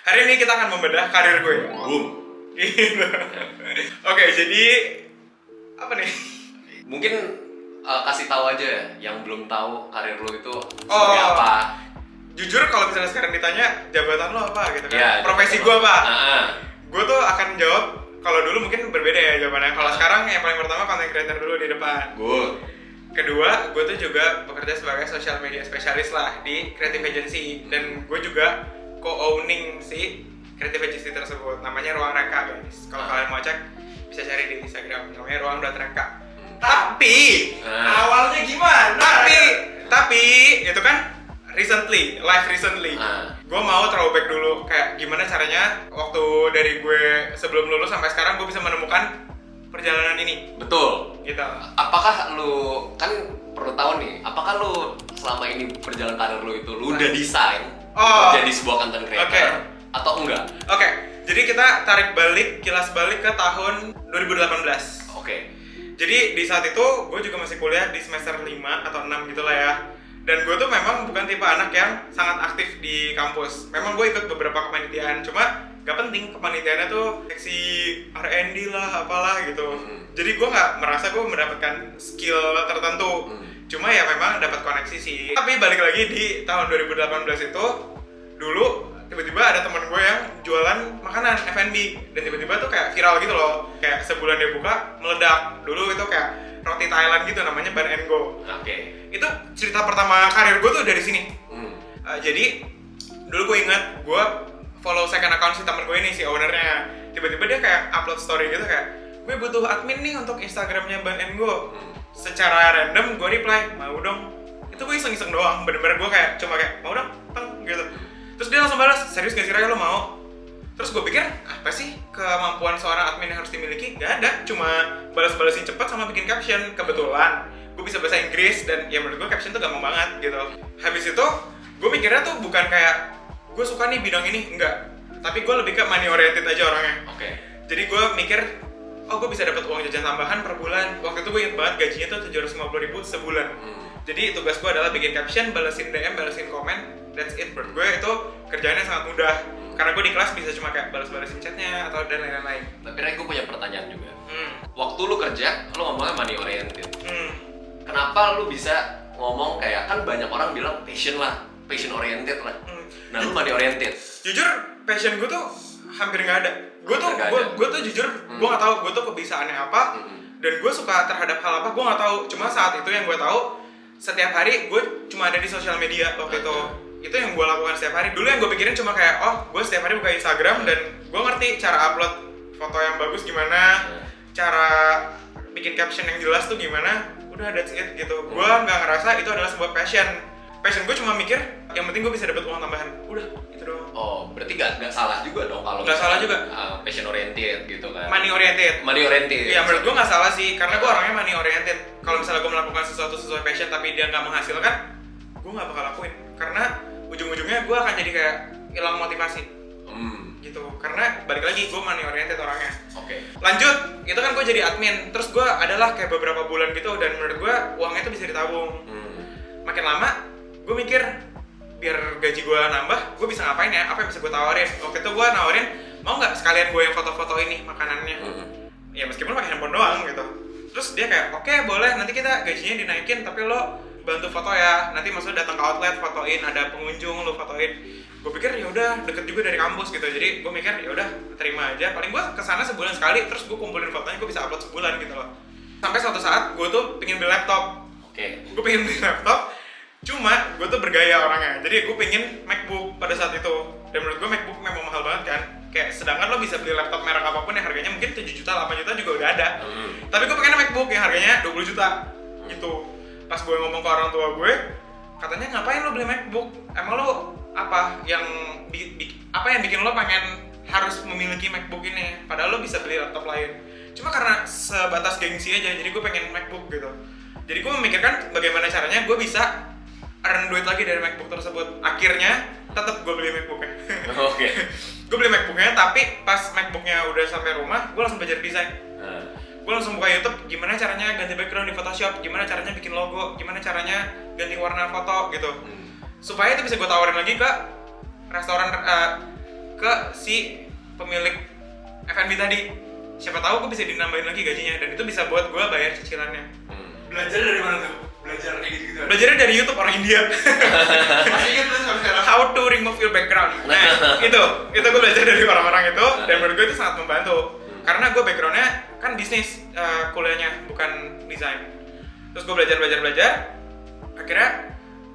Hari ini kita akan membedah karir gue. Boom. Gitu. Oke, jadi apa nih? Mungkin kasih tahu aja ya, yang belum tahu karir lo itu sebagai apa. Jujur kalau misalnya sekarang ditanya jabatan lo apa gitu kan? Ya, profesi gue apa? Gue Gue tuh akan jawab. Kalau dulu mungkin berbeda ya jawabannya. Kalau sekarang yang paling pertama content creator dulu di depan. Kedua, gue tuh juga bekerja sebagai social media specialist lah di creative agency, dan gue juga co-owning si creative agency tersebut. Namanya Ruang Rengka, guys. Kalau kalian mau cek bisa cari di Instagram, namanya ruang.rengka. Tapi awalnya gimana? Tapi itu kan recently. Gue mau throwback dulu kayak gimana caranya waktu dari gue sebelum lulus sampai sekarang gue bisa menemukan perjalanan ini. Betul. Gitu. Apakah lu kan perlu tahu nih, apakah lu selama ini perjalanan karir lu itu lu udah desain jadi sebuah content creator atau enggak? Oke. Jadi kita tarik balik, kilas balik ke tahun 2018. Jadi di saat itu gue juga masih kuliah di semester 5 atau 6 gitu lah ya. Dan gue tuh memang bukan tipe anak yang sangat aktif di kampus. Memang gue ikut beberapa kepanitiaan, cuma gak penting kepanitiaannya tuh seksi R&D lah, apalah gitu. Jadi gue gak merasa gue mendapatkan skill tertentu. Cuma ya memang dapat koneksi sih. Tapi balik lagi di tahun 2018 itu, dulu tiba-tiba ada teman gue yang jualan makanan F&B, dan tiba-tiba tuh kayak viral gitu loh. Kayak sebulan dia buka, meledak. Dulu itu kayak roti Thailand gitu, namanya Ban & Go. Itu cerita pertama karir gue tuh dari sini. Jadi dulu gue ingat gue follow second account si temen gue ini, si ownernya. Tiba-tiba dia kayak upload story gitu kayak, gue butuh admin nih untuk Instagramnya Ban & Go. Secara random gue reply, mau dong. Itu gue iseng-iseng doang, bener-bener gue kayak cuma kayak mau dong, teng gitu. Terus dia langsung balas, serius gak sih Raya, lo mau? Terus gue pikir, apa sih kemampuan seorang admin yang harus dimiliki? Gak ada, cuma balas-balasin cepat sama bikin caption. Kebetulan gue bisa bahasa Inggris, dan ya menurut gue caption tuh gampang banget gitu. Habis itu, gue mikirnya tuh bukan kayak gue suka nih bidang ini, enggak. Tapi gue lebih ke money oriented aja orangnya. Jadi gue mikir, oh gue bisa dapat uang jajan tambahan per bulan. Waktu itu gue inget banget gajinya tuh 750.000 sebulan. Jadi tugas gue adalah bikin caption, balesin DM, balesin komen. That's it. Menurut gue itu kerjaannya sangat mudah. Karena gue di kelas bisa cuma kayak balas-balasin chatnya atau dan lain-lain. Tapi Ray, gue punya pertanyaan juga. Waktu lu kerja, lu ngomongnya money oriented. Kenapa lu bisa ngomong kayak, kan banyak orang bilang passion oriented lah. Nah, lu money oriented. Jujur, passion gue tuh hampir nggak ada. Gue tuh jujur, gue nggak tahu gue tuh kebiasaannya apa, dan gue suka terhadap hal apa, gue nggak tahu. Cuma saat itu yang gue tahu, setiap hari gue cuma ada di sosial media waktu itu. Itu yang gue lakukan setiap hari. Dulu yang gue pikirin cuma kayak, oh gue setiap hari buka Instagram dan gue ngerti cara upload foto yang bagus gimana, cara bikin caption yang jelas tuh gimana. Udah, that's it gitu. Gue nggak ngerasa itu adalah sebuah passion gue cuma mikir yang penting gue bisa dapat uang tambahan. Udah, itu doang. Oh, berarti nggak salah juga dong kalau nggak salah juga. Passion oriented gitu kan. Money oriented. Iya, menurut gue nggak salah sih, karena gue orangnya money oriented. Kalau misalnya gue melakukan sesuatu sesuai passion tapi dia nggak menghasilkan, gue nggak bakal lakuin. Karena ujung-ujungnya gue akan jadi kayak hilang motivasi. Gitu. Karena balik lagi gue money oriented orangnya. Lanjut, itu kan gue jadi admin. Terus gue adalah kayak beberapa bulan gitu, dan menurut gue uangnya tuh bisa ditabung. Makin lama gue mikir, biar gaji gue nambah, gue bisa ngapain ya? Apa yang bisa gue tawarin? Waktu itu gue nawarin, mau nggak sekalian gue yang foto-foto ini makanannya? Ya meskipun pakai handphone doang gitu. Terus dia kayak, oke, boleh, nanti kita gajinya dinaikin, tapi lo bantu foto ya. Nanti maksudnya datang ke outlet fotoin, ada pengunjung lo fotoin. Gue pikir ya udah, deket juga dari kampus gitu. Jadi gue mikir ya udah, terima aja. Paling gue kesana sebulan sekali, terus gue kumpulin fotonya, gue bisa upload sebulan gitu loh. Sampai suatu saat gue tuh pengen beli laptop. Gue pengen beli laptop, cuma gue tuh bergaya orangnya. Jadi gue pengen MacBook pada saat itu. Dan menurut gue MacBook memang mahal banget kan. Kayak sedangkan lo bisa beli laptop merek apapun yang harganya mungkin 7 juta, 8 juta juga udah ada. Tapi gue pengen MacBook yang harganya 20 juta gitu. Pas gue ngomong ke orang tua gue, katanya ngapain lo beli MacBook? Emang lo apa yang bikin lo pengen harus memiliki MacBook ini? Padahal lo bisa beli laptop lain. Cuma karena sebatas gengsi aja, jadi gue pengen MacBook gitu. Jadi gue memikirkan bagaimana caranya gue bisa earn duit lagi dari MacBook tersebut. Akhirnya tetap gue beli MacBooknya. Gue beli MacBooknya, tapi pas MacBooknya udah sampai rumah, gue langsung belajar desain. Gue langsung buka YouTube, gimana caranya ganti background di Photoshop, gimana caranya bikin logo, gimana caranya ganti warna foto gitu. Supaya itu bisa gue tawarin lagi ke restoran ke si pemilik F&B tadi. Siapa tahu gue bisa dinambahin lagi gajinya dan itu bisa buat gue bayar cicilannya. Belajar dari mana tuh? Belajar kayak gitu. Belajarnya dari YouTube orang India. Masih ingat tuh sampai sekarang. How to remove your background. Nah, itu gue belajar dari orang-orang itu dan menurut gue itu sangat membantu. Karena gue backgroundnya kan bisnis kuliahnya bukan desain. Terus gue belajar. Akhirnya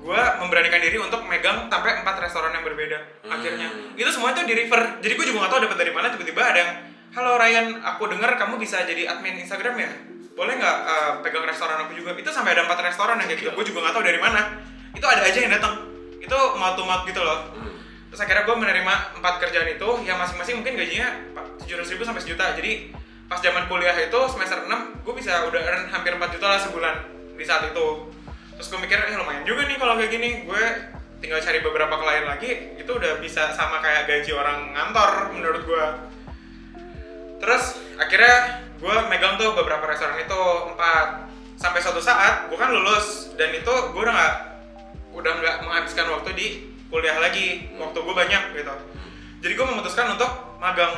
gue memberanikan diri untuk megang sampai 4 restoran yang berbeda. Akhirnya itu semua itu di refer. Jadi gue juga nggak tahu dapat dari mana tiba-tiba ada yang, halo Ryan, aku dengar kamu bisa jadi admin Instagram ya? Boleh nggak pegang restoran aku juga? Itu sampai ada 4 restoran yang kayak gitu. Gue juga nggak tahu dari mana. Itu ada aja yang datang. Itu mouth to mouth gitu loh. Terus akhirnya gue menerima 4 kerjaan itu yang masing-masing mungkin gajinya 700.000 sampai sejuta. Jadi pas zaman kuliah itu semester 6 gue bisa udah earn hampir 4 juta lah sebulan di saat itu. Terus gue mikir lumayan juga nih kalau kayak gini. Gue tinggal cari beberapa klien lagi itu udah bisa sama kayak gaji orang ngantor menurut gue. Terus akhirnya gue megang tuh beberapa restoran itu 4 sampai suatu saat gue kan lulus dan itu gue udah nggak menghabiskan waktu di kuliah lagi, waktu gue banyak gitu. Jadi gue memutuskan untuk magang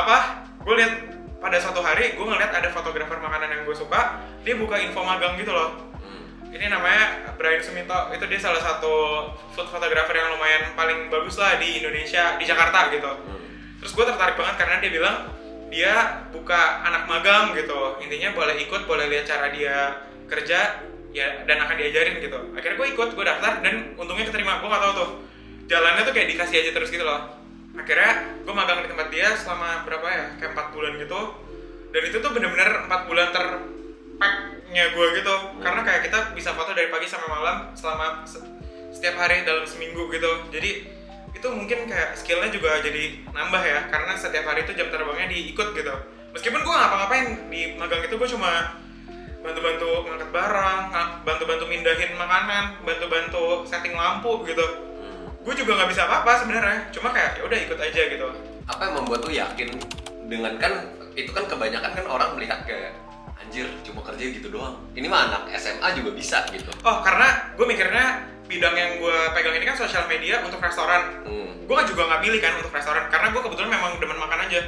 apa? Gue lihat pada suatu hari gue ngeliat ada fotografer makanan yang gue suka, dia buka info magang gitu loh. Ini namanya Brian Sumito, itu dia salah satu food photographer yang lumayan paling bagus lah di Indonesia, di Jakarta gitu. Terus gue tertarik banget karena dia bilang dia buka anak magang gitu, intinya boleh ikut, boleh lihat cara dia kerja ya dan akan diajarin gitu. Akhirnya gue ikut, gue daftar dan untungnya keterima. Gue nggak tahu tuh jalannya tuh kayak dikasih aja terus gitu loh. Akhirnya gue magang di tempat dia selama berapa ya, kayak 4 bulan gitu. Dan itu tuh bener-bener 4 bulan terpacknya gue gitu. Karena kayak kita bisa foto dari pagi sampai malam selama setiap hari dalam seminggu gitu. Jadi itu mungkin kayak skillnya juga jadi nambah ya, karena setiap hari itu jam terbangnya diikut gitu. Meskipun gue ngapa-ngapain di magang itu, gue cuma bantu-bantu ngangkat barang, bantu-bantu mindahin makanan, bantu-bantu setting lampu gitu. Gue juga nggak bisa apa-apa sebenarnya, cuma kayak ya udah ikut aja gitu. Apa yang membuat lu yakin dengan kan itu kan kebanyakan kan orang melihat kayak anjir cuma kerja gitu doang. Ini mah anak SMA juga bisa gitu. Oh, karena gue mikirnya bidang yang gue pegang ini kan sosial media untuk restoran. Gue juga nggak pilih kan untuk restoran karena gue kebetulan memang demen makan aja.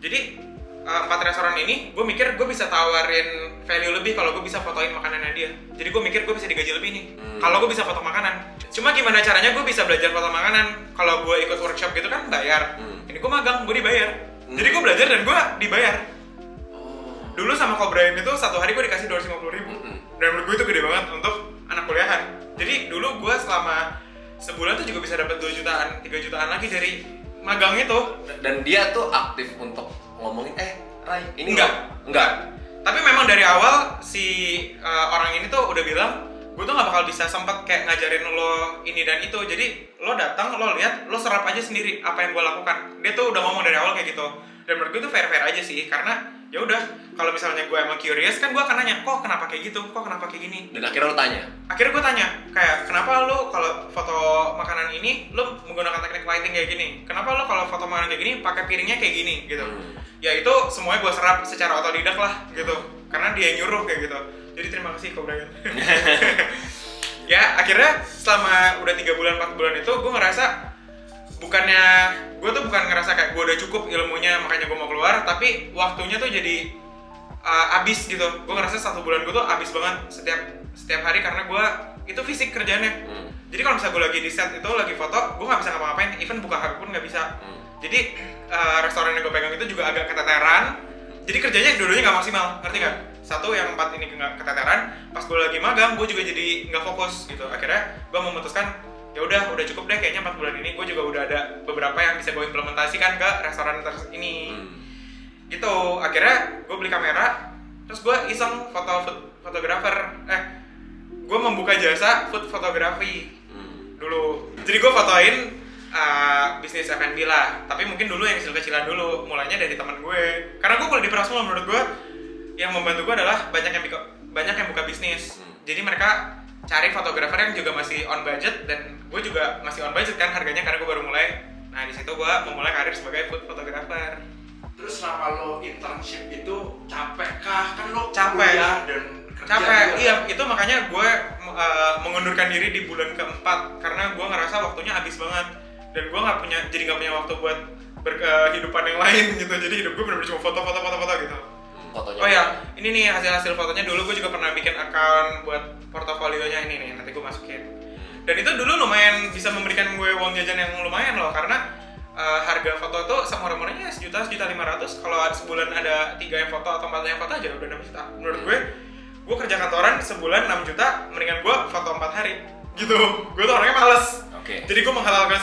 Jadi 4 restoran ini, gue mikir gue bisa tawarin value lebih kalau gue bisa fotoin makanannya dia. Jadi gue mikir gue bisa digaji lebih nih kalau gue bisa foto makanan. Cuma gimana caranya gue bisa belajar foto makanan? Kalau gue ikut workshop gitu kan bayar. Ini gue magang, gue dibayar. Jadi gue belajar dan gue dibayar. Dulu sama Ko Brian itu satu hari gue dikasih 250.000. Dan menurut gue itu gede banget untuk anak kuliahan. Jadi dulu gue selama sebulan tuh juga bisa dapat 2 jutaan, 3 jutaan lagi dari magang itu. Dan dia tuh aktif untuk ngomongin, Ray, ini enggak. Tapi memang dari awal si orang ini tuh udah bilang, gue tuh nggak bakal bisa sempet kayak ngajarin lo ini dan itu. Jadi lo datang, lo lihat, lo serap aja sendiri apa yang gue lakukan. Dia tuh udah ngomong dari awal kayak gitu. Dan menurut gue itu fair aja sih, karena ya udah kalau misalnya gue emang curious kan gue akan nanya, kok kenapa kayak gitu, kok kenapa kayak gini. Dan akhirnya lo tanya. Akhirnya gue tanya, kayak kenapa lo kalau foto makanan ini lo menggunakan teknik lighting kayak gini, kenapa lo kalau foto makanan kayak gini pakai piringnya kayak gini gitu. Ya itu semuanya gue serap secara otodidak lah gitu, karena dia nyuruh kayak gitu. Jadi terima kasih Ko Brian. Ya akhirnya selama udah 3 bulan 4 bulan itu gue ngerasa gue tuh bukan ngerasa kayak gue udah cukup ilmunya makanya gue mau keluar, tapi waktunya tuh jadi abis gitu. Gue ngerasa 1 bulan gue tuh abis banget setiap hari karena gue itu fisik kerjaannya. Jadi kalau misalnya gue lagi di set itu lagi foto, gue nggak bisa ngapa-ngapain, even buka HP pun nggak bisa. Jadi restoran yang gue pegang itu juga agak keteteran. Jadi kerjanya dulunya nggak maksimal, ngerti nggak? Satu yang 4 ini nggak keteteran. Pas gue lagi magang, gue juga jadi nggak fokus gitu. Akhirnya gue memutuskan ya udah cukup deh kayaknya 4 bulan ini gue juga udah ada beberapa yang bisa gue implementasikan ke restoran ini. Gitu. Akhirnya gue beli kamera, terus gue iseng fotografer. Gue membuka jasa food photography dulu. Jadi gue fotoin bisnis F&B lah, tapi mungkin dulu yang kecil-kecilan dulu, mulainya dari teman gue. Karena gue kuliah di Prasmul, menurut gue yang membantu gue adalah banyak yang buka bisnis. Jadi mereka cari fotografer yang juga masih on budget, dan gue juga masih on budget kan harganya karena gue baru mulai. Nah di situ gue memulai karir sebagai food photographer. Terus selama lo internship itu capek kah? Kan lo capek kuliah dan kerja capek, juga. iya itu makanya gue mengundurkan diri di bulan keempat karena gue ngerasa waktunya habis banget. dan gue nggak punya waktu buat berkehidupan yang lain gitu. Jadi hidup gue benar-benar cuma foto gitu. Fotonya. Oh ya, ini nih hasil fotonya. Dulu gue juga pernah bikin account buat portofolionya ini nih, nanti gue masukin. Dan itu dulu lumayan bisa memberikan gue uang jajan yang lumayan loh, karena harga foto tuh semurah-murahnya $1.500. Kalau sebulan ada 3 yang foto atau 4 yang foto aja udah 6 juta. Menurut gue kerja kantoran sebulan 6 juta, mendingan gue foto 4 hari gitu. Gue tuh orangnya males. Jadi gue menghalalkan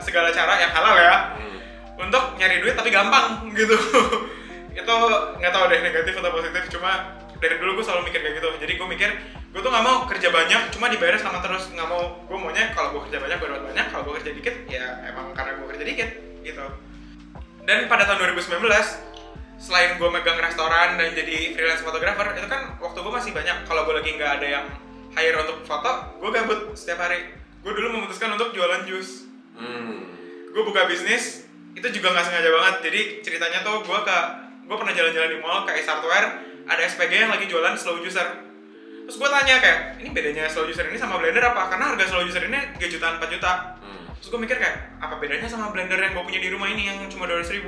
segala cara yang halal ya, untuk nyari duit tapi gampang gitu. Itu nggak tahu deh negatif atau positif, cuma dari dulu gue selalu mikir kayak gitu. Jadi gue mikir gue tuh nggak mau kerja banyak cuma dibayar sama terus, nggak mau. Gue maunya kalau gue kerja banyak gue dapat banyak, kalau gue kerja dikit ya emang karena gue kerja dikit gitu. Dan pada tahun 2019 selain gue megang restoran dan jadi freelance photographer, itu kan waktu gue masih banyak. Kalau gue lagi nggak ada yang hire untuk foto, gue gabut setiap hari. Gue dulu memutuskan untuk jualan jus. Gue buka bisnis itu juga nggak sengaja banget. Jadi ceritanya tuh gue pernah jalan-jalan di mall ke Ace Hardware, ada SPG yang lagi jualan slow juicer. Terus gue tanya kayak, ini bedanya slow juicer ini sama blender apa? Karena harga slow juicer ini 3 juta 4 juta. Terus gue mikir kayak, apa bedanya sama blender yang gue punya di rumah ini yang cuma 200.000?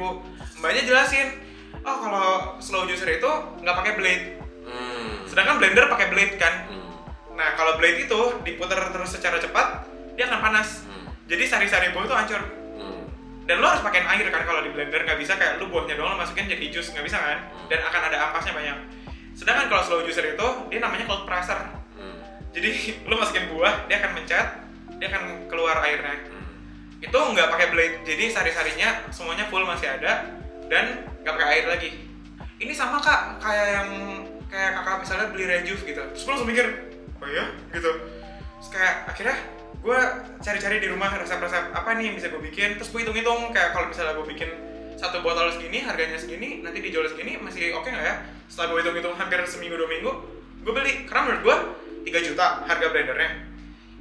Mbaknya jelasin, oh kalau slow juicer itu nggak pakai blade, sedangkan blender pakai blade kan. Nah kalau blade itu diputar terus secara cepat, dia akan panas. Jadi sari-sari buah itu hancur. Dan lo harus pakai air kan kalau di blender, nggak bisa kayak lo buahnya doang lo masukin jadi jus, nggak bisa kan? Dan akan ada ampasnya banyak. Sedangkan kalau slow juicer itu dia namanya cold presser. Jadi lo masukin buah, dia akan mencet, dia akan keluar airnya. Itu nggak pakai blade, jadi sari-sarinya semuanya full masih ada dan nggak pakai air lagi. Ini sama kak, kayak kakak misalnya beli Rejuve gitu. Terus gue langsung mikir, oh iya gitu. Terus kayak akhirnya gue cari-cari di rumah resep-resep apa nih yang bisa gue bikin. Terus gue hitung-hitung kayak kalau misalnya gue bikin 1 botol segini, harganya segini, nanti dijual segini, masih oke nggak ya? Setelah gue hitung-hitung hampir seminggu 2 minggu, gue beli. Karena menurut gue 3 juta harga blendernya,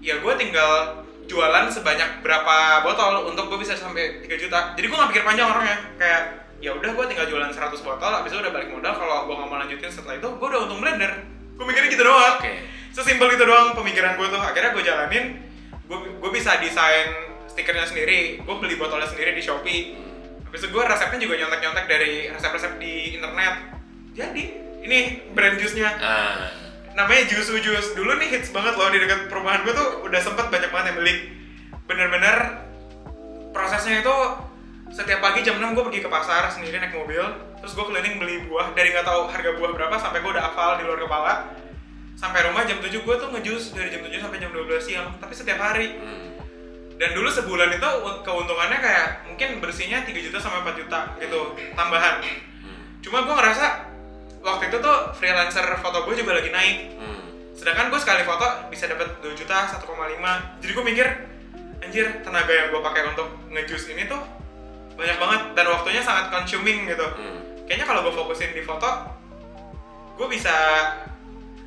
ya gue tinggal jualan sebanyak berapa botol untuk gue bisa sampai 3 juta. Jadi gue nggak pikir panjang orangnya, kayak ya udah gue tinggal jualan 100 botol, abis itu udah balik modal. Kalau gue nggak mau lanjutin setelah itu, gue udah untung blender. Gue mikirnya gitu doang. Sesimpel itu doang pemikiran gue tuh. Akhirnya gue jalanin. Gue bisa desain stikernya sendiri, gue beli botolnya sendiri di Shopee. Habis itu gue resepnya juga nyontek-nyontek dari resep-resep di internet. Jadi ini brand jusnya, namanya Juice. Dulu nih hits banget loh di dekat perumahan gue tuh, udah sempet banyak banget yang beli. Bener-bener prosesnya itu setiap pagi jam 6 gue pergi ke pasar sendiri naik mobil, terus gue keliling beli buah dari nggak tahu harga buah berapa sampai gue udah hafal di luar kepala. Sampai rumah jam 7 gue tuh ngejus dari jam 7 sampai jam 12 siang, tapi setiap hari. Dan dulu sebulan itu keuntungannya kayak mungkin bersihnya 3 juta sampai 4 juta gitu tambahan. Cuma gue ngerasa waktu itu tuh freelancer foto gue juga lagi naik. Sedangkan gue sekali foto bisa dapat 2 juta, 1,5. Jadi gue mikir, anjir tenaga yang gue pakai untuk ngejus ini tuh banyak banget dan waktunya sangat consuming gitu. Kayaknya kalau gue fokusin di foto, gue bisa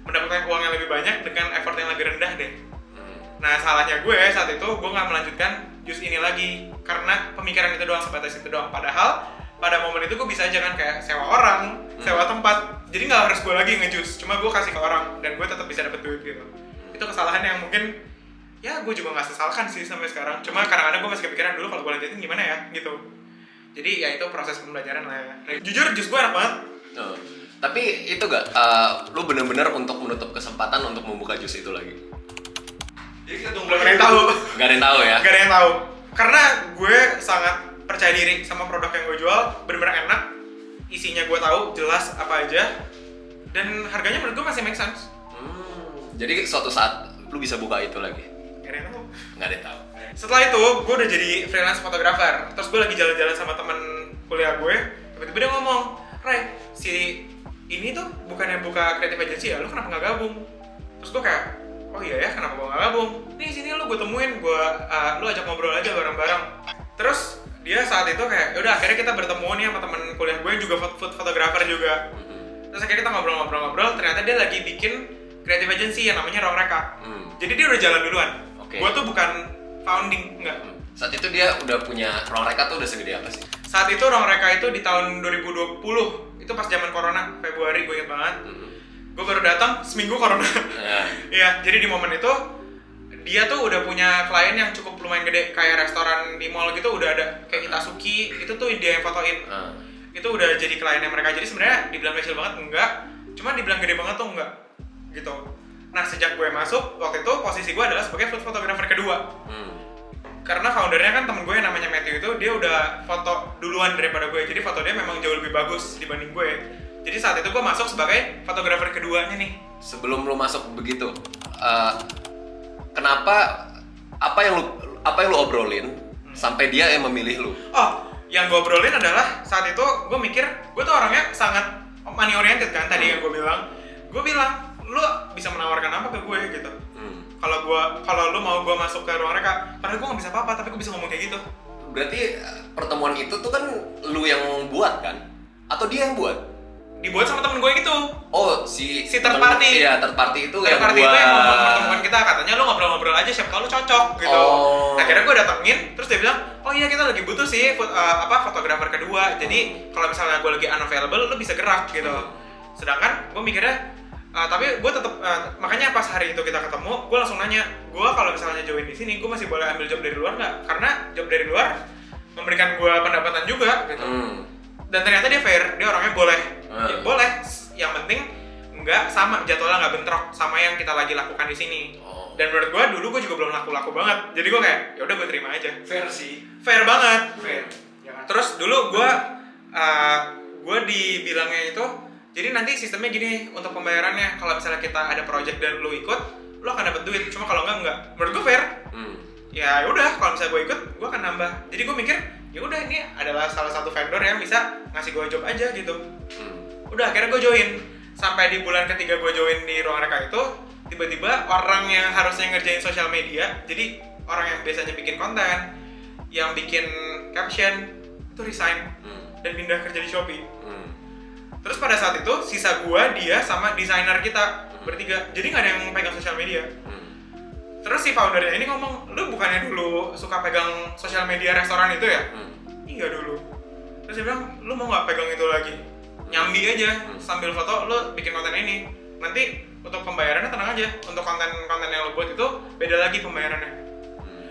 mendapatkan uang yang lebih banyak dengan effort yang lebih rendah deh. Nah salahnya gue saat itu gue nggak melanjutkan jus ini lagi karena pemikiran itu doang, sebatas itu doang. Padahal pada momen itu gue bisa aja kan kayak sewa orang, sewa tempat. Jadi nggak harus gue lagi ngejus, cuma gue kasih ke orang dan gue tetap bisa dapet duit gitu. Itu kesalahan yang mungkin ya gue juga nggak sesalkan sih sampai sekarang. Cuma kadang-kadang gue masih kepikiran dulu kalau gue lanjutin gimana ya gitu. Jadi ya itu proses pembelajaran lah ya. Jujur jus gue enak banget. Tapi itu gak, lu bener-bener untuk menutup kesempatan untuk membuka jus itu lagi? Jadi belum ada yang tahu. Gak ada yang tahu ya? Gak ada yang tahu. Karena gue sangat percaya diri sama produk yang gue jual, bener-bener enak. Isinya gue tahu, jelas apa aja. Dan harganya menurut gue masih make sense. Jadi suatu saat lu bisa buka itu lagi? Gak ada yang tahu. Gak ada yang tahu. Setelah itu, gue udah jadi freelance photographer. Terus gue lagi jalan-jalan sama temen kuliah gue. Tiba-tiba dia ngomong, Ray, si ini tuh bukannya buka creative agency ya, lu kenapa nggak gabung? Terus gue kayak, oh iya ya, kenapa gue nggak gabung? Nih sini lu gue temuin, lu ajak ngobrol aja bareng-bareng. Terus dia saat itu kayak, yaudah akhirnya kita bertemu nih sama temen kuliah gue yang juga food photographer juga. Terus akhirnya kita ngobrol-ngobrol, ternyata dia lagi bikin creative agency yang namanya Ruang Reka. Jadi dia udah jalan duluan. Gue tuh bukan founding, enggak. Saat itu dia udah punya Ruang Reka tuh udah segede apa sih? Saat itu Ruang Reka itu di tahun 2020, itu pas zaman corona, Februari gue inget banget. Gue baru datang seminggu corona. Iya, jadi di momen itu dia tuh udah punya klien yang cukup lumayan gede, kayak restoran di mall gitu udah ada, kayak Hitasuki, itu tuh dia yang fotoin. Itu udah jadi kliennya mereka. Jadi sebenarnya dibilang kecil banget enggak, cuma dibilang gede banget tuh enggak gitu. Nah sejak gue masuk, waktu itu posisi gue adalah sebagai food photographer kedua. Karena foundernya kan temen gue yang namanya Matthew itu, dia udah foto duluan daripada gue, jadi foto dia memang jauh lebih bagus dibanding gue. Jadi saat itu gue masuk sebagai fotografer keduanya nih. Sebelum lu masuk begitu, kenapa apa yang lu obrolin sampai dia yang memilih lu? Oh, yang gue obrolin adalah saat itu gue mikir gue tuh orangnya sangat money oriented kan tadi yang gue bilang lu bisa menawarkan apa ke gue gitu. Kalau lu mau gue masuk ke ruang reka, padahal gue nggak bisa apa-apa tapi gue bisa ngomong kayak gitu. Berarti pertemuan itu tuh kan lu yang buat kan? Atau dia yang buat? Dibuat sama temen gue gitu. Oh, si third party. Iya, third party itu third party itu yang mempertemukan kita, katanya lu ngobrol-ngobrol aja siapa tau lu cocok gitu. Akhirnya gue datengin, terus dia bilang, oh iya kita lagi butuh sih fotografer kedua. Jadi kalau misalnya gue lagi unavailable, lu bisa gerak gitu. Sedangkan gue mikirnya, tapi gue tetap makanya pas hari itu kita ketemu, gue langsung nanya, gue kalau misalnya join di sini, gue masih boleh ambil job dari luar nggak? Karena job dari luar memberikan gue pendapatan juga gitu. Dan ternyata dia fair, dia orangnya boleh. Ya, boleh, yang penting nggak sama jadwalnya, nggak bentrok sama yang kita lagi lakukan di sini. Dan menurut gue dulu gue juga belum laku-laku banget, jadi gue kayak ya udah gue terima aja. Fair sih, fair banget. fair. Terus dulu gue dibilangnya itu, jadi nanti sistemnya gini untuk pembayarannya, kalau misalnya kita ada project dan lu ikut, lu akan dapat duit. Cuma kalau enggak. Menurut gue fair. Ya udah, kalau misalnya gue ikut, gue akan nambah. Jadi gue mikir, ya udah ini adalah salah satu vendor yang bisa ngasih gue job aja gitu. Udah akhirnya gue join. Sampai di bulan ketiga gue join di ruang reka itu, tiba-tiba orang yang harusnya ngerjain sosial media, jadi orang yang biasanya bikin konten, yang bikin caption, itu resign dan pindah kerja di Shopee. Terus pada saat itu sisa gue, dia sama desainer kita bertiga, jadi nggak ada yang pegang sosial media. Terus si foundernya ini ngomong, lu bukannya dulu suka pegang sosial media restoran itu ya? Iya dulu. Terus dia bilang, lu mau nggak pegang itu lagi? Nyambi aja, sambil foto lu bikin konten ini. Nanti untuk pembayarannya tenang aja, untuk konten-konten yang lu buat itu beda lagi pembayarannya.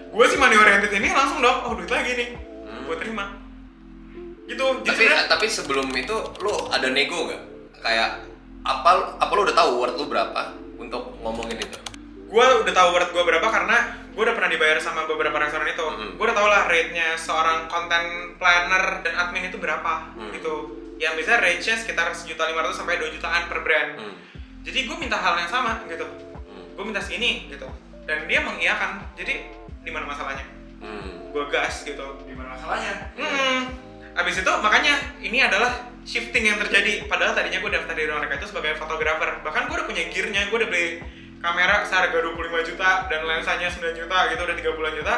Gue sih money oriented ini langsung dong, oh duit lagi nih, gue terima. Gitu. Tapi sebelum itu lu ada nego nggak? Kayak apa lu udah tahu worth lu berapa untuk ngomongin itu? Gue udah tahu worth gue berapa karena gue udah pernah dibayar sama beberapa restoran itu. Gue udah tau lah rate-nya seorang content planner dan admin itu berapa gitu. Yang bisa range-nya sekitar 1.500.000 sampai 2 jutaan per brand. Jadi gue minta hal yang sama gitu. Gue minta segini gitu. Dan dia mengiyakan. Jadi di mana masalahnya? Gue gas gitu. Di mana masalahnya? Abis itu makanya ini adalah shifting yang terjadi. Padahal tadinya gue daftar di ruang reka itu sebagai fotografer. Bahkan gue udah punya gear-nya, gue udah beli kamera seharga 25 juta dan lensanya 9 juta gitu, udah 30 juta.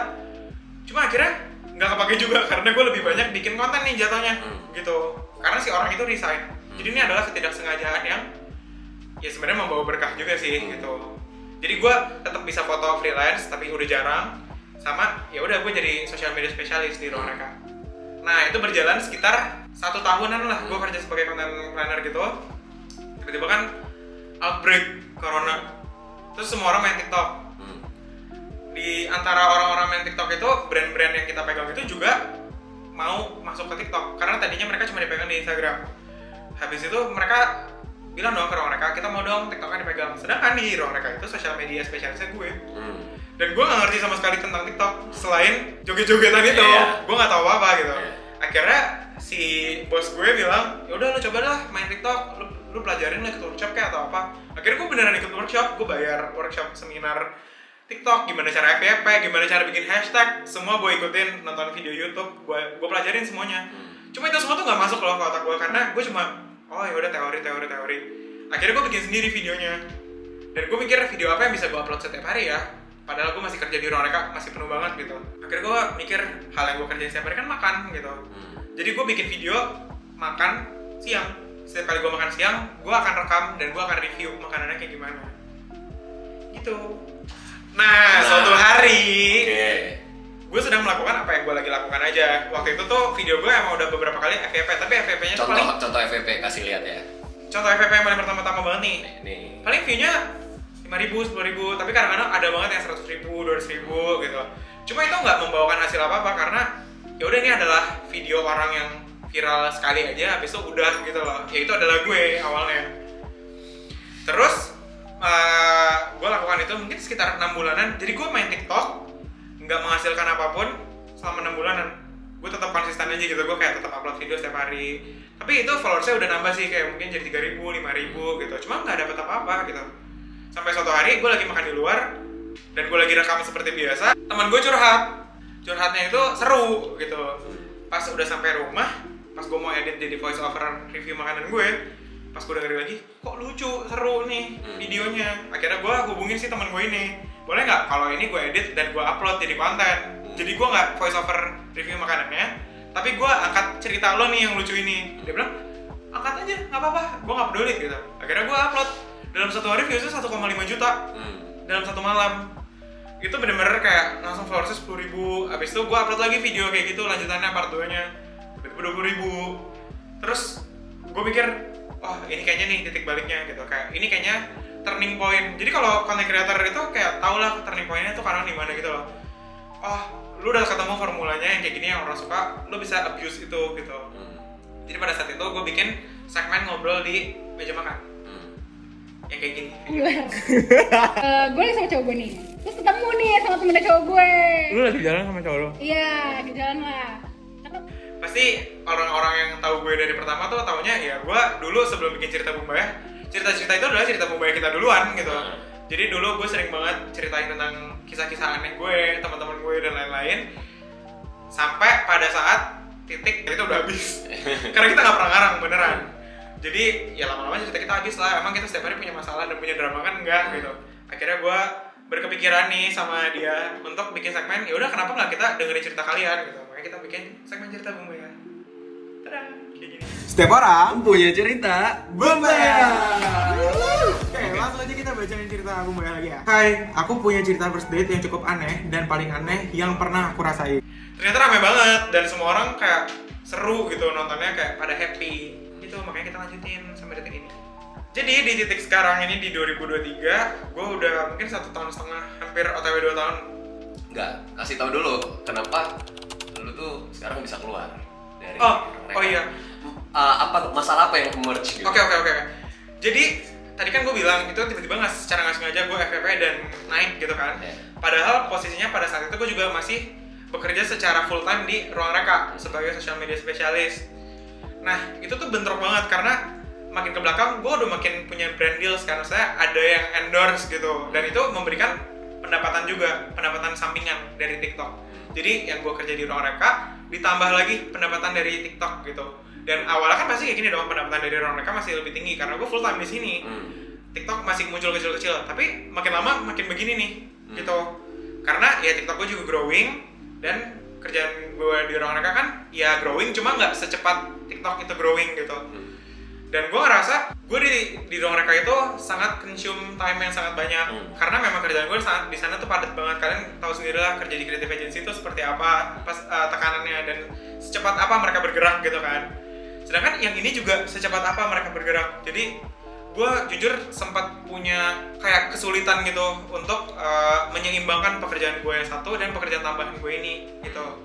Cuma akhirnya nggak kepake juga karena gue lebih banyak bikin konten nih jatuhnya gitu. Karena si orang itu resign. Jadi ini adalah ketidaksengajaan yang ya sebenarnya membawa berkah juga sih gitu. Jadi gue tetap bisa foto freelance tapi udah jarang. Sama ya udah gue jadi social media spesialis di ruang reka. Nah itu berjalan sekitar 1 tahunan lah gue kerja sebagai content planner gitu. Tiba-tiba kan outbreak corona. Terus semua orang main TikTok. Di antara orang-orang main TikTok itu, brand-brand yang kita pegang itu juga mau masuk ke TikTok. Karena tadinya mereka cuma dipegang di Instagram. Habis itu mereka bilang dong ke ruang reka, kita mau dong TikToknya dipegang. Sedangkan di ruang reka itu sosial media spesialisnya gue. Dan gue gak ngerti sama sekali tentang TikTok. Selain joget-jogetan itu, gue gak tahu apa-apa gitu. Akhirnya si bos gue bilang, yaudah lu coba dah main TikTok, lu pelajarin lah ikut workshop kayak atau apa. Akhirnya gue beneran ikut workshop, gue bayar workshop seminar TikTok, gimana cara FYP, gimana cara bikin hashtag, semua gue ikutin, nonton video YouTube, gue pelajarin semuanya. Cuma itu semua tuh gak masuk loh ke otak gue, karena gue cuma, oh yaudah teori. Akhirnya gue bikin sendiri videonya. Dan gue mikir video apa yang bisa gue upload setiap hari ya. Padahal gue masih kerja di ruang reka, masih penuh banget gitu. Akhirnya gue mikir, hal yang gue kerjain setiap hari kan makan gitu. Jadi gue bikin video makan siang. Setiap kali gue makan siang, gue akan rekam dan gue akan review makanannya kayak gimana. Gitu. Nah, suatu hari gue sedang melakukan apa yang gue lagi lakukan aja. Waktu itu tuh video gue emang udah beberapa kali FYP, tapi FYP-nya tuh paling... Contoh FYP, kasih lihat ya. Contoh FYP yang paling pertama-tama banget nih. Paling view-nya 5.000, 10.000, tapi kadang-kadang ada banget yang 100.000, 200.000 gitu. Cuma itu nggak membawakan hasil apa-apa karena ya udah ini adalah video orang yang viral sekali aja, habis itu udah gitu loh. Ya itu adalah gue awalnya. Terus gue lakukan itu mungkin sekitar 6 bulanan. Jadi gue main TikTok nggak menghasilkan apapun selama 6 bulanan. Gue tetap konsisten aja gitu, gue kayak tetap upload video setiap hari. Tapi itu followersnya udah nambah sih, kayak mungkin jadi 3.000, 5.000 gitu. Cuma nggak dapet apa-apa gitu. Sampai suatu hari gue lagi makan di luar dan gue lagi rekam seperti biasa, teman gue curhatnya itu seru gitu. Pas udah sampai rumah, pas gue mau edit jadi voice over review makanan gue, pas gue dengerin lagi, kok lucu, seru nih videonya. Akhirnya gue hubungin si teman gue ini, boleh nggak kalau ini gue edit dan gue upload jadi konten. Jadi gue nggak voice over review makanannya, tapi gue angkat cerita lo nih yang lucu ini. Dia bilang, angkat aja, nggak apa-apa, gue nggak peduli gitu. Akhirnya gue upload. Dalam satu hari viewsnya 1,5 juta dalam satu malam. Itu bener-bener kayak langsung followersnya 10.000. Abis itu gue upload lagi video kayak gitu, lanjutannya part 2 nya 20.000. Terus gue mikir, oh ini kayaknya nih titik baliknya gitu. Kayak ini kayaknya turning point. Jadi kalau content creator itu kayak tau lah turning pointnya tuh karena dimana gitu loh. Oh lu udah ketemu formulanya yang kayak gini yang orang suka, lu bisa abuse itu gitu. Jadi pada saat itu gue bikin segmen ngobrol di meja makan yang kayak gini. Gue lagi sama cowok gue nih, terus ketemu nih sama temennya cowok gue. Lu lagi jalan sama cowok lu? Iya, di jalan lah. Pasti orang-orang yang tahu gue dari pertama tuh taunya ya gue dulu sebelum bikin cerita Bumbaya, cerita-cerita itu adalah cerita Bumbaya kita duluan gitu. Jadi dulu gue sering banget ceritain tentang kisah-kisah aneh gue, teman-teman gue dan lain-lain. Sampai pada saat titik itu udah habis. Karena kita nggak pernah ngarang beneran. Jadi ya lama-lama cerita kita habis lah. Emang kita setiap hari punya masalah dan punya drama kan enggak gitu. Akhirnya gue berkepikiran nih sama dia untuk bikin segmen. Ya udah kenapa nggak kita dengerin cerita kalian gitu. Makanya kita bikin segmen cerita Bumbaya. Tada, kayak gini. Setiap orang Punya cerita Bumbaya. Oke, langsung aja kita bacain cerita Bumbaya lagi ya. Hai, aku punya cerita first date yang cukup aneh dan paling aneh yang pernah aku rasain. Ternyata rame banget dan semua orang kayak seru gitu nontonnya, kayak pada happy gitu. Makanya kita lanjutin sampai detik ini. Jadi di titik sekarang ini di 2023, gue udah mungkin 1,5 tahun, hampir OTW 2 tahun. Enggak, kasih tahu dulu kenapa lu tuh sekarang bisa keluar dari Oh iya. Apa masalah apa yang emerge gitu? Oke. Jadi tadi kan gue bilang itu tiba-tiba secara nggak sengaja gue FVP dan naik gitu kan. Padahal posisinya pada saat itu gue juga masih bekerja secara full time di Ruang Reka sebagai social media spesialis. Nah itu tuh bentrok banget karena makin ke belakang gue udah makin punya brand deals karena saya ada yang endorse gitu, dan itu memberikan pendapatan juga, pendapatan sampingan dari TikTok. Jadi yang gue kerja di Ruang Reka ditambah lagi pendapatan dari TikTok gitu. Dan awalnya kan pasti kayak gini dong, pendapatan dari Ruang Reka masih lebih tinggi karena gue full time di sini. TikTok masih muncul kecil-kecil, tapi makin lama makin begini nih gitu. Karena ya TikTok gue juga growing dan kerjaan gue di Ruang Reka kan ya growing, cuma nggak secepat TikTok itu growing gitu. Dan gue ngerasa gue di Ruang Reka itu sangat consume time yang sangat banyak karena memang kerjaan gue sangat di sana tuh padat banget. Kalian tahu sendiri lah kerja di creative agency itu seperti apa, pas tekanannya dan secepat apa mereka bergerak gitu kan. Sedangkan yang ini juga secepat apa mereka bergerak. Jadi gue jujur sempat punya kayak kesulitan gitu untuk menyeimbangkan pekerjaan gue yang satu dan pekerjaan tambahan gue ini gitu.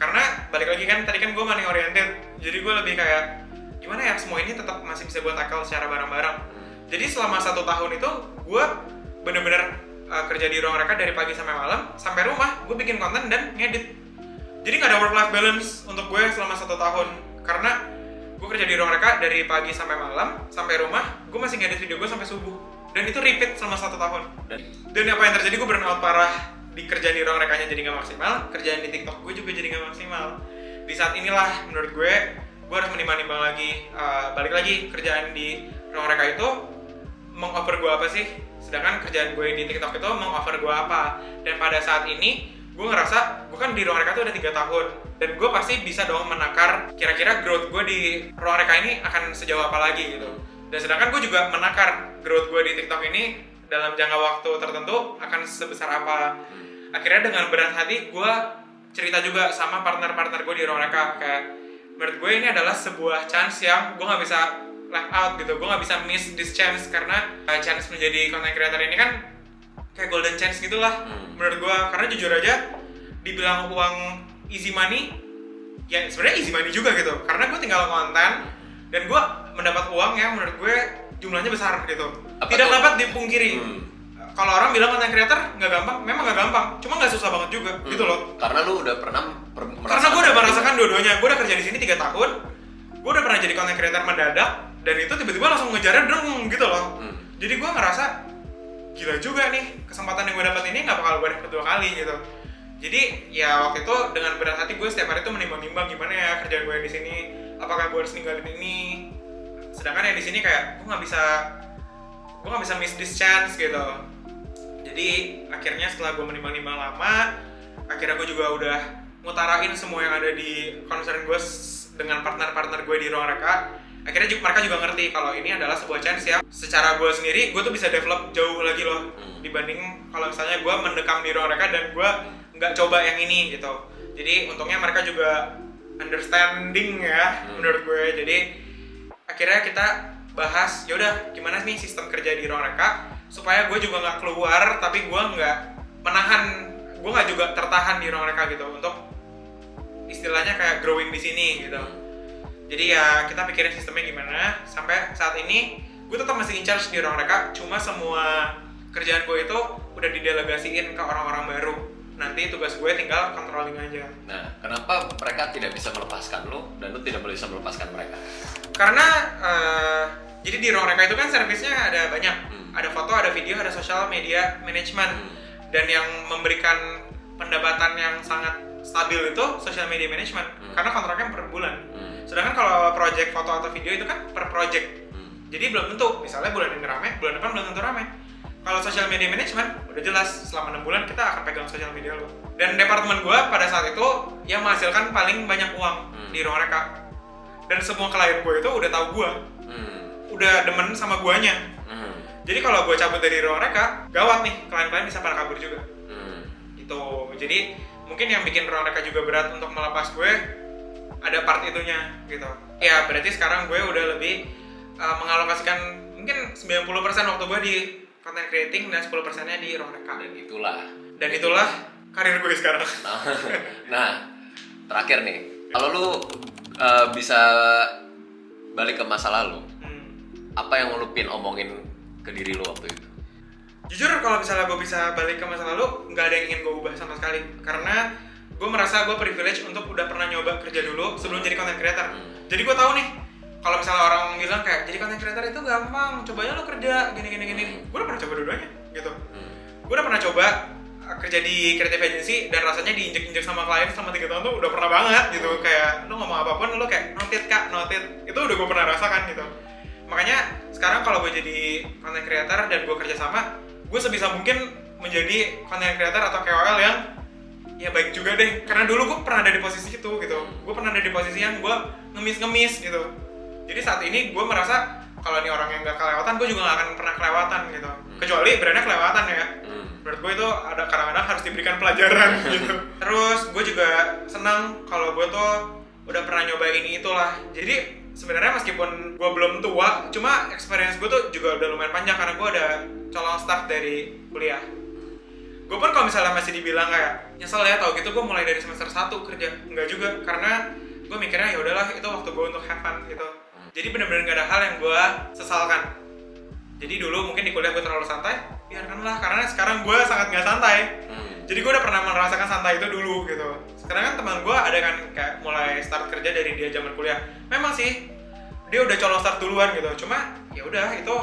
Karena balik lagi kan tadi kan gue money oriented, jadi gue lebih kayak gimana ya semua ini tetap masih bisa gue tackle secara bareng-bareng. Jadi selama 1 tahun itu gue bener-bener kerja di Ruang Reka dari pagi sampai malam, sampai rumah gue bikin konten dan ngedit. Jadi nggak ada work-life balance untuk gue selama 1 tahun karena gue kerja di Ruang Reka dari pagi sampai malam, sampai rumah gue masih ngedit video gue sampai subuh, dan itu repeat selama 1 tahun. Dan apa yang terjadi, gue burnout parah. Di kerjaan di Ruang Rekanya jadi nggak maksimal, kerjaan di TikTok gue juga jadi nggak maksimal. Di saat inilah menurut gue harus menimbang-nimbang lagi, balik lagi kerjaan di Ruang Reka itu meng-offer gue apa sih, sedangkan kerjaan gue di TikTok itu meng-offer gue apa. Dan pada saat ini gue ngerasa gue kan di Ruang Reka tuh udah 3 tahun dan gue pasti bisa dong menakar kira-kira growth gue di Ruang Reka ini akan sejauh apa lagi gitu. Dan sedangkan gue juga menakar growth gue di TikTok ini dalam jangka waktu tertentu akan sebesar apa. Akhirnya dengan berat hati gue cerita juga sama partner-partner gue di Ruang Reka, kayak menurut gue ini adalah sebuah chance yang gue nggak bisa left out gitu. Gue nggak bisa miss this chance karena chance menjadi content creator ini kan kayak golden chance gitulah menurut gue. Karena jujur aja dibilang uang easy money, ya sebenarnya easy money juga gitu. Karena gue tinggal konten dan gue mendapat uang yang menurut gue jumlahnya besar gitu. Tidak dapat dipungkiri. Kalau orang bilang content creator nggak gampang, memang nggak gampang. Cuma nggak susah banget juga gitu loh. Karena lu udah pernah Karena gue udah merasakan dua-duanya. Gue udah kerja di sini 3 tahun. Gue udah pernah jadi content creator mendadak dan itu tiba-tiba langsung ngejarnya dreng gitu loh. Jadi gue ngerasa gila juga nih, kesempatan yang gue dapat ini nggak bakal gue dapat 2 kali gitu. Jadi ya waktu itu dengan berat hati gue setiap hari tuh menimbang-nimbang gimana ya kerjaan gue di sini, apakah gue harus ninggalin ini. Sedangkan yang di sini kayak gue nggak bisa miss this chance gitu. Jadi akhirnya setelah gue menimbang-nimbang lama, akhirnya gue juga udah ngutarain semua yang ada di concern gue dengan partner-partner gue di Ruang Reka. Akhirnya mereka juga ngerti kalau ini adalah sebuah chance yang secara gue sendiri gue tuh bisa develop jauh lagi loh dibanding kalau misalnya gue mendekam di Ruang Reka dan gue nggak coba yang ini gitu. Jadi untungnya mereka juga understanding ya menurut gue. Jadi akhirnya kita bahas yaudah gimana nih sistem kerja di Ruang Reka supaya gue juga nggak keluar tapi gue nggak juga tertahan di Ruang Reka gitu untuk istilahnya kayak growing di sini gitu. Jadi ya kita pikirin sistemnya gimana. Sampai saat ini gue tetap masih in charge di Ruang Reka, cuma semua kerjaan gue itu udah didelegasiin ke orang-orang baru. Nanti tugas gue tinggal controlling aja. Nah, kenapa mereka tidak bisa melepaskan lo dan lo tidak bisa melepaskan mereka? Karena jadi di Ruang Reka itu kan servisnya ada banyak. Ada foto, ada video, ada social media management. Dan yang memberikan pendapatan yang sangat stabil itu social media management. Karena kontraknya per bulan. Sedangkan kalau project foto atau video itu kan per project. Jadi belum tentu, misalnya bulan ini rame, bulan depan belum tentu rame. Kalau social media management, udah jelas selama 6 bulan kita akan pegang social media lo. Dan departemen gue pada saat itu yang menghasilkan paling banyak uang di Ruang Reka. Dan semua klien gue itu udah tahu gue. Udah demen sama guanya. Jadi kalau gue cabut dari Ruang Reka, gawat nih, klien-klien bisa pada kabur juga. Gitu. Jadi mungkin yang bikin Ruang Reka juga berat untuk melepas gue ada part itunya gitu. Ya berarti sekarang gue udah lebih mengalokasikan mungkin 90% waktu gue di content creating dan 10%-nya di Ruang Reka. Dan itulah karir gue sekarang. Nah, terakhir nih, kalau lu bisa balik ke masa lalu, apa yang lu omongin ke diri lu waktu itu? Jujur kalau misalnya gue bisa balik ke masa lalu, nggak ada yang ingin gue ubah sama sekali. Karena gue merasa gue privilege untuk udah pernah nyoba kerja dulu sebelum jadi content creator. Jadi gue tahu nih, kalau misalnya orang bilang kayak jadi content creator itu gampang, coba aja lo kerja gini. Gue udah pernah coba dua-duanya gitu. Gue udah pernah coba kerja di creative agency dan rasanya diinjek-injek sama klien selama 3 tahun tuh udah pernah banget gitu. Kayak lo ngomong apapun lo kayak noted kak, noted. Itu udah gue pernah rasakan gitu. Makanya sekarang kalau gue jadi content creator dan gue kerja sama, gue sebisa mungkin menjadi content creator atau KOL yang ya baik juga deh. Karena dulu gue pernah ada di posisi itu gitu. Gue pernah ada di posisi yang gue ngemis gitu. Jadi saat ini gue merasa kalau ini orang yang gak kelewatan, gue juga gak akan pernah kelewatan gitu. Kecuali brandnya kelewatan ya. Menurut gue itu ada kadang-kadang harus diberikan pelajaran gitu. Terus gue juga senang kalau gue tuh udah pernah nyoba ini itulah. Jadi sebenarnya meskipun gue belum tua, cuma experience gue tuh juga udah lumayan panjang karena gue udah colong start dari kuliah. Gue pun kalau misalnya masih dibilang kayak nyesel ya tau gitu, gue mulai dari semester 1 kerja. Enggak juga, karena gue mikirnya ya udahlah itu waktu gue untuk have fun gitu. Jadi benar-benar gak ada hal yang gue sesalkan. Jadi dulu mungkin di kuliah gue terlalu santai, biarkanlah, karena sekarang gue sangat gak santai. Jadi gue udah pernah merasakan santai itu dulu gitu. Sekarang kan teman gue ada kan kayak mulai start kerja dari dia zaman kuliah. Memang sih dia udah colong start duluan gitu. Cuma ya udah itu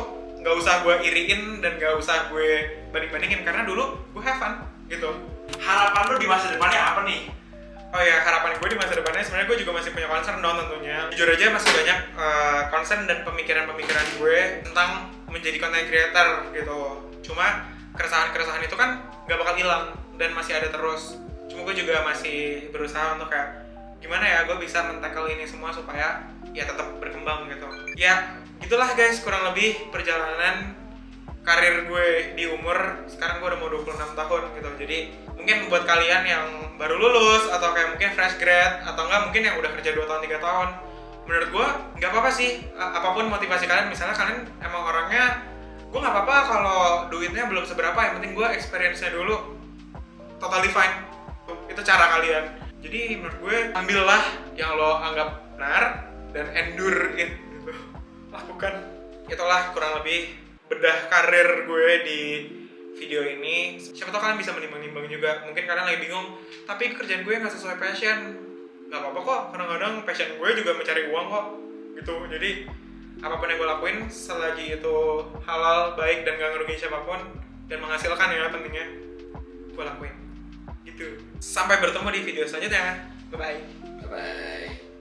nggak usah gue iriin dan nggak usah gue banding-bandingin karena dulu gue have fun gitu. Harapan lu di masa depannya apa nih? Oh ya, harapan gue di masa depannya sebenarnya gue juga masih punya concern dong tentunya. Jujur aja masih banyak concern dan pemikiran-pemikiran gue tentang menjadi content creator gitu. Cuma keresahan-keresahan itu kan nggak bakal hilang dan masih ada terus. Cuma gue juga masih berusaha untuk kayak gimana ya gue bisa men-tackle ini semua supaya ya tetap berkembang gitu. Ya gitulah guys, kurang lebih perjalanan karir gue di umur sekarang gue udah mau 26 tahun gitu. Jadi mungkin buat kalian yang baru lulus atau kayak mungkin fresh grad atau enggak mungkin yang udah kerja 2 tahun 3 tahun, menurut gue nggak apa-apa sih apapun motivasi kalian. Misalnya kalian emang orangnya gue nggak apa-apa kalau duitnya belum seberapa, yang penting gue experience-nya dulu, totally fine. Itu cara kalian. Jadi menurut gue ambillah yang lo anggap benar dan endure it gitu. Lakukan. Itulah kurang lebih bedah karir gue di video ini. Siapa tau kalian bisa menimbang-nimbang juga. Mungkin kalian lagi bingung, tapi kerjaan gue nggak sesuai passion. Nggak apa-apa kok, kadang-kadang passion gue juga mencari uang kok gitu. Jadi apapun yang gue lakuin selagi itu halal, baik, dan gak ngerugiin siapapun dan menghasilkan ya pentingnya, gue lakuin gitu. Sampai bertemu di video selanjutnya. Bye bye. Bye.